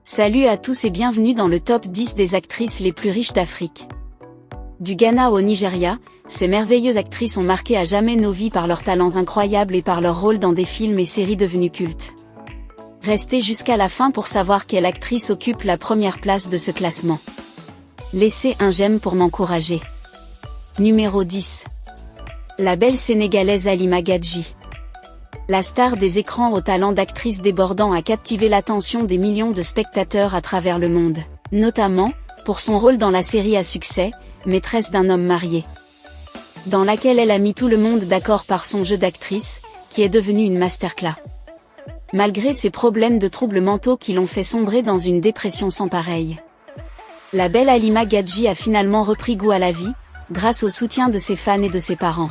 Salut à tous et bienvenue dans le top 10 des actrices les plus riches d'Afrique. Du Ghana au Nigeria, ces merveilleuses actrices ont marqué à jamais nos vies par leurs talents incroyables et par leur rôle dans des films et séries devenus cultes. Restez jusqu'à la fin pour savoir quelle actrice occupe la première place de ce classement. Laissez un j'aime pour m'encourager. Numéro 10. La belle sénégalaise Halima Gadji. La star des écrans au talent d'actrice débordant a captivé l'attention des millions de spectateurs à travers le monde, notamment pour son rôle dans la série à succès, Maîtresse d'un homme marié, dans laquelle elle a mis tout le monde d'accord par son jeu d'actrice, qui est devenu une masterclass. Malgré ses problèmes de troubles mentaux qui l'ont fait sombrer dans une dépression sans pareille, la belle Halima Gadji a finalement repris goût à la vie, grâce au soutien de ses fans et de ses parents.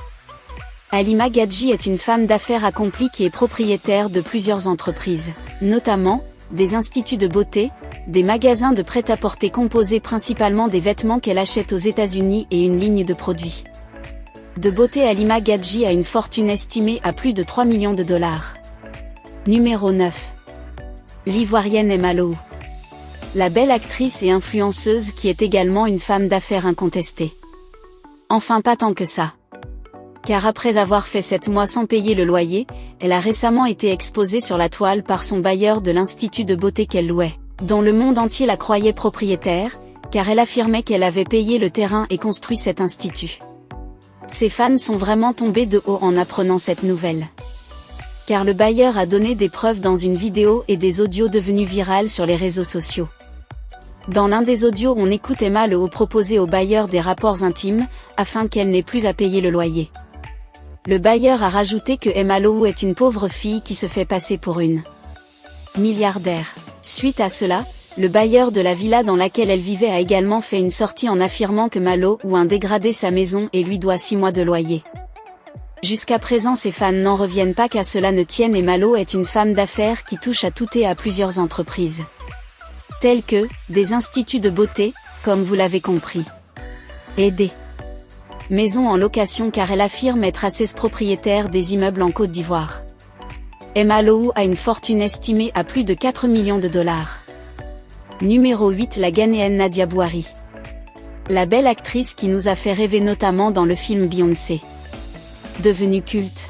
Halima Gadji est une femme d'affaires accomplie qui est propriétaire de plusieurs entreprises, notamment des instituts de beauté, des magasins de prêt-à-porter composés principalement des vêtements qu'elle achète aux États-Unis et une ligne de produits de beauté. Halima Gadji a une fortune estimée à plus de 3 millions de dollars. Numéro 9. L'Ivoirienne Emma Lowe. La belle actrice et influenceuse qui est également une femme d'affaires incontestée. Enfin pas tant que ça. Car après avoir fait 7 mois sans payer le loyer, elle a récemment été exposée sur la toile par son bailleur de l'institut de beauté qu'elle louait, dont le monde entier la croyait propriétaire, car elle affirmait qu'elle avait payé le terrain et construit cet institut. Ses fans sont vraiment tombés de haut en apprenant cette nouvelle. Car le bailleur a donné des preuves dans une vidéo et des audios devenus virales sur les réseaux sociaux. Dans l'un des audios, on écoute Emma Lowe proposer au bailleur des rapports intimes, afin qu'elle n'ait plus à payer le loyer. Le bailleur a rajouté que Emma Lowe est une pauvre fille qui se fait passer pour une milliardaire. Suite à cela, le bailleur de la villa dans laquelle elle vivait a également fait une sortie en affirmant que Emma Lowe a dégradé sa maison et lui doit 6 mois de loyer. Jusqu'à présent, ses fans n'en reviennent pas qu'à cela ne tienne. Emma Lowe est une femme d'affaires qui touche à tout et à plusieurs entreprises, telles que des instituts de beauté, comme vous l'avez compris, et des maisons en location, car elle affirme être assez propriétaire des immeubles en Côte d'Ivoire. Emma Lowe a une fortune estimée à plus de 4 millions de dollars. Numéro 8. La Ghanéenne Nadia Bouhari. La belle actrice qui nous a fait rêver notamment dans le film Beyoncé, devenu culte,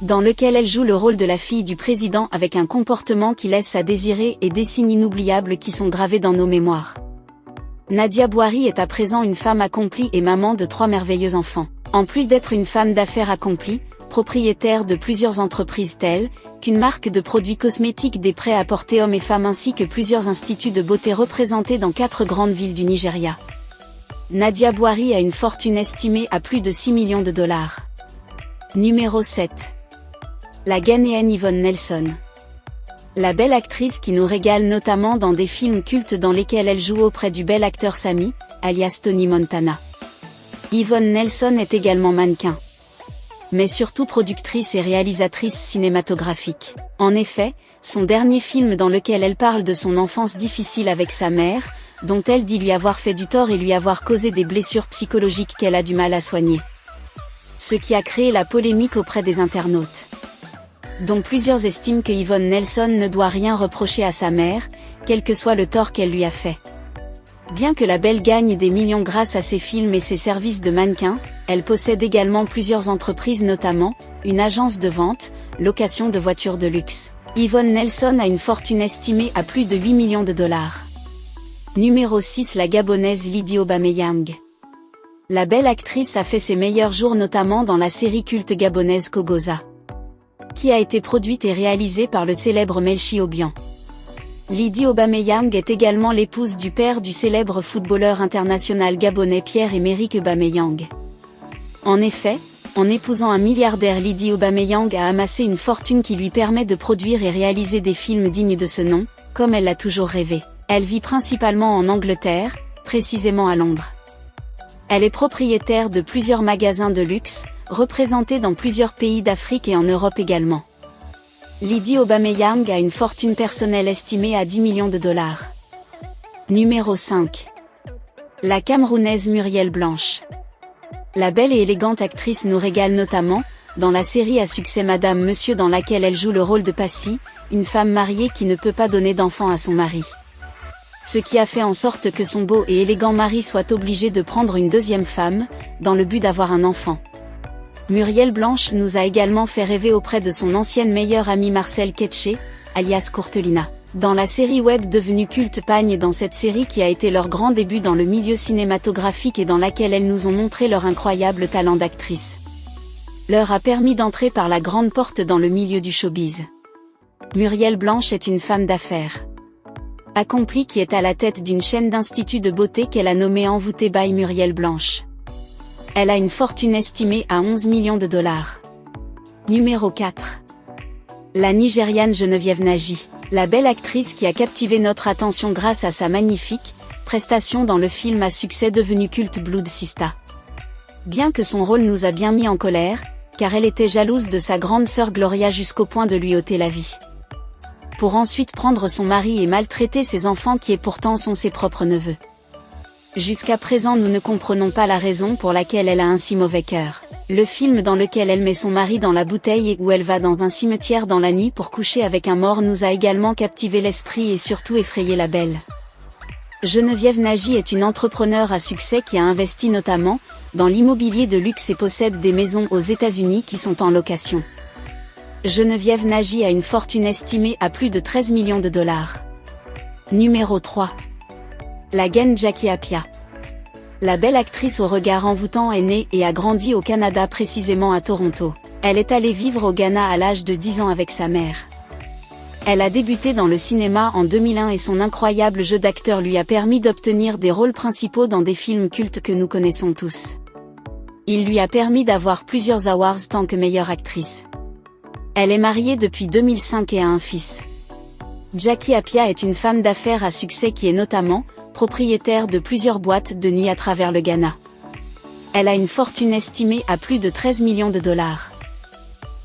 dans lequel elle joue le rôle de la fille du président avec un comportement qui laisse à désirer et des signes inoubliables qui sont gravés dans nos mémoires. Nadia Bouhari est à présent une femme accomplie et maman de 3 merveilleux enfants. En plus d'être une femme d'affaires accomplie, propriétaire de plusieurs entreprises telles qu'une marque de produits cosmétiques, des prêt-à-porter hommes et femmes ainsi que plusieurs instituts de beauté représentés dans 4 grandes villes du Nigeria. Nadia Bouhari a une fortune estimée à plus de 6 millions de dollars. Numéro 7. La Ghanéenne Yvonne Nelson. La belle actrice qui nous régale notamment dans des films cultes dans lesquels elle joue auprès du bel acteur Sami, alias Tony Montana. Yvonne Nelson est également mannequin, mais surtout productrice et réalisatrice cinématographique. En effet, son dernier film dans lequel elle parle de son enfance difficile avec sa mère, dont elle dit lui avoir fait du tort et lui avoir causé des blessures psychologiques qu'elle a du mal à soigner. Ce qui a créé la polémique auprès des internautes, dont plusieurs estiment que Yvonne Nelson ne doit rien reprocher à sa mère, quel que soit le tort qu'elle lui a fait. Bien que la belle gagne des millions grâce à ses films et ses services de mannequin, elle possède également plusieurs entreprises, notamment une agence de vente, location de voitures de luxe. Yvonne Nelson a une fortune estimée à plus de 8 millions de dollars. Numéro 6. La Gabonaise Lydie Aubameyang. La belle actrice a fait ses meilleurs jours notamment dans la série culte gabonaise Kogoza, qui a été produite et réalisée par le célèbre Melchi Obiang. Lydie Aubameyang est également l'épouse du père du célèbre footballeur international gabonais Pierre-Emerick Aubameyang. En effet, en épousant un milliardaire, Lydie Aubameyang a amassé une fortune qui lui permet de produire et réaliser des films dignes de ce nom, comme elle l'a toujours rêvé. Elle vit principalement en Angleterre, précisément à Londres. Elle est propriétaire de plusieurs magasins de luxe, représentés dans plusieurs pays d'Afrique et en Europe également. Lydie Aubameyang a une fortune personnelle estimée à 10 millions de dollars. Numéro 5. La Camerounaise Muriel Blanche. La belle et élégante actrice nous régale notamment, dans la série à succès Madame Monsieur dans laquelle elle joue le rôle de Passy, une femme mariée qui ne peut pas donner d'enfant à son mari. Ce qui a fait en sorte que son beau et élégant mari soit obligé de prendre une deuxième femme, dans le but d'avoir un enfant. Muriel Blanche nous a également fait rêver auprès de son ancienne meilleure amie Marcel Ketché, alias Courtelina. Dans la série web devenue culte Pagne, dans cette série qui a été leur grand début dans le milieu cinématographique et dans laquelle elles nous ont montré leur incroyable talent d'actrice. Leur a permis d'entrer par la grande porte dans le milieu du showbiz. Muriel Blanche est une femme d'affaires accomplie qui est à la tête d'une chaîne d'instituts de beauté qu'elle a nommée Envoûtée by Muriel Blanche. Elle a une fortune estimée à 11 millions de dollars. Numéro 4. La Nigériane Geneviève Nagy. La belle actrice qui a captivé notre attention grâce à sa magnifique prestation dans le film à succès devenu culte Blood Sista. Bien que son rôle nous a bien mis en colère, car elle était jalouse de sa grande sœur Gloria jusqu'au point de lui ôter la vie. Pour ensuite prendre son mari et maltraiter ses enfants qui pourtant sont ses propres neveux. Jusqu'à présent nous ne comprenons pas la raison pour laquelle elle a un si mauvais cœur. Le film dans lequel elle met son mari dans la bouteille et où elle va dans un cimetière dans la nuit pour coucher avec un mort nous a également captivé l'esprit et surtout effrayé la belle. Geneviève Nagy est une entrepreneure à succès qui a investi notamment dans l'immobilier de luxe et possède des maisons aux États-Unis qui sont en location. Geneviève Nagy a une fortune estimée à plus de 13 millions de dollars. Numéro 3. La gaine Jackie Appiah. La belle actrice au regard envoûtant est née et a grandi au Canada, précisément à Toronto. Elle est allée vivre au Ghana à l'âge de 10 ans avec sa mère. Elle a débuté dans le cinéma en 2001 et son incroyable jeu d'acteur lui a permis d'obtenir des rôles principaux dans des films cultes que nous connaissons tous. Il lui a permis d'avoir plusieurs awards tant que meilleure actrice. Elle est mariée depuis 2005 et a un fils. Jackie Appiah est une femme d'affaires à succès qui est notamment propriétaire de plusieurs boîtes de nuit à travers le Ghana. Elle a une fortune estimée à plus de 13 millions de dollars.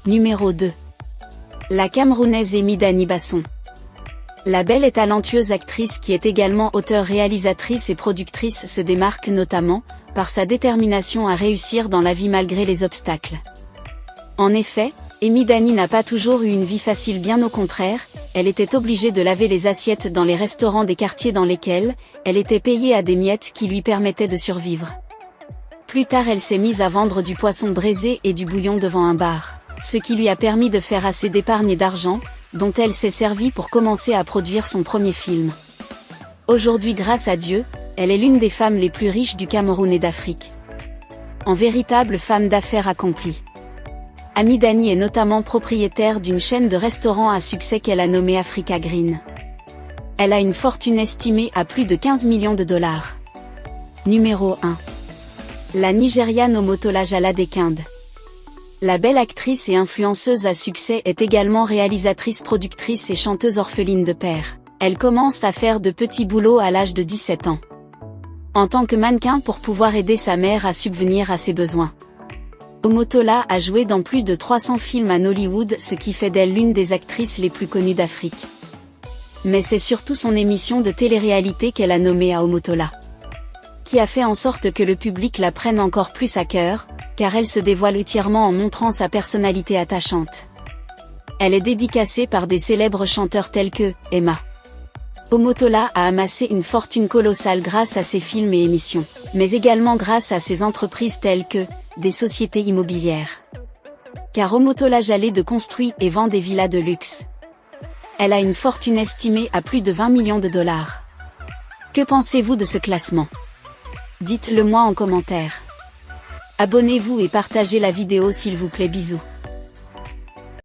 Numéro 2. La Camerounaise Amy Dani Basson. La belle et talentueuse actrice qui est également auteure, réalisatrice et productrice se démarque notamment par sa détermination à réussir dans la vie malgré les obstacles. En effet, Amy Dani n'a pas toujours eu une vie facile, bien au contraire, elle était obligée de laver les assiettes dans les restaurants des quartiers dans lesquels elle était payée à des miettes qui lui permettaient de survivre. Plus tard elle s'est mise à vendre du poisson braisé et du bouillon devant un bar, ce qui lui a permis de faire assez d'épargne et d'argent, dont elle s'est servie pour commencer à produire son premier film. Aujourd'hui, grâce à Dieu, elle est l'une des femmes les plus riches du Cameroun et d'Afrique. En véritable femme d'affaires accomplie. Amy Dani est notamment propriétaire d'une chaîne de restaurants à succès qu'elle a nommée Africa Green. Elle a une fortune estimée à plus de 15 millions de dollars. Numéro 1. La Nigériane Omotola Jala-Dekinde. La belle actrice et influenceuse à succès est également réalisatrice, productrice et chanteuse orpheline de père. Elle commence à faire de petits boulots à l'âge de 17 ans. En tant que mannequin pour pouvoir aider sa mère à subvenir à ses besoins. Omotola a joué dans plus de 300 films à Nollywood, ce qui fait d'elle l'une des actrices les plus connues d'Afrique. Mais c'est surtout son émission de télé-réalité qu'elle a nommée à Omotola, qui a fait en sorte que le public la prenne encore plus à cœur, car elle se dévoile entièrement en montrant sa personnalité attachante. Elle est dédicacée par des célèbres chanteurs tels que Emma. Omotola a amassé une fortune colossale grâce à ses films et émissions, mais également grâce à ses entreprises telles que des sociétés immobilières. Car Omotola Jalé construit et vend des villas de luxe. Elle a une fortune estimée à plus de 20 millions de dollars. Que pensez-vous de ce classement? Dites-le moi en commentaire. Abonnez-vous et partagez la vidéo s'il vous plaît, bisous.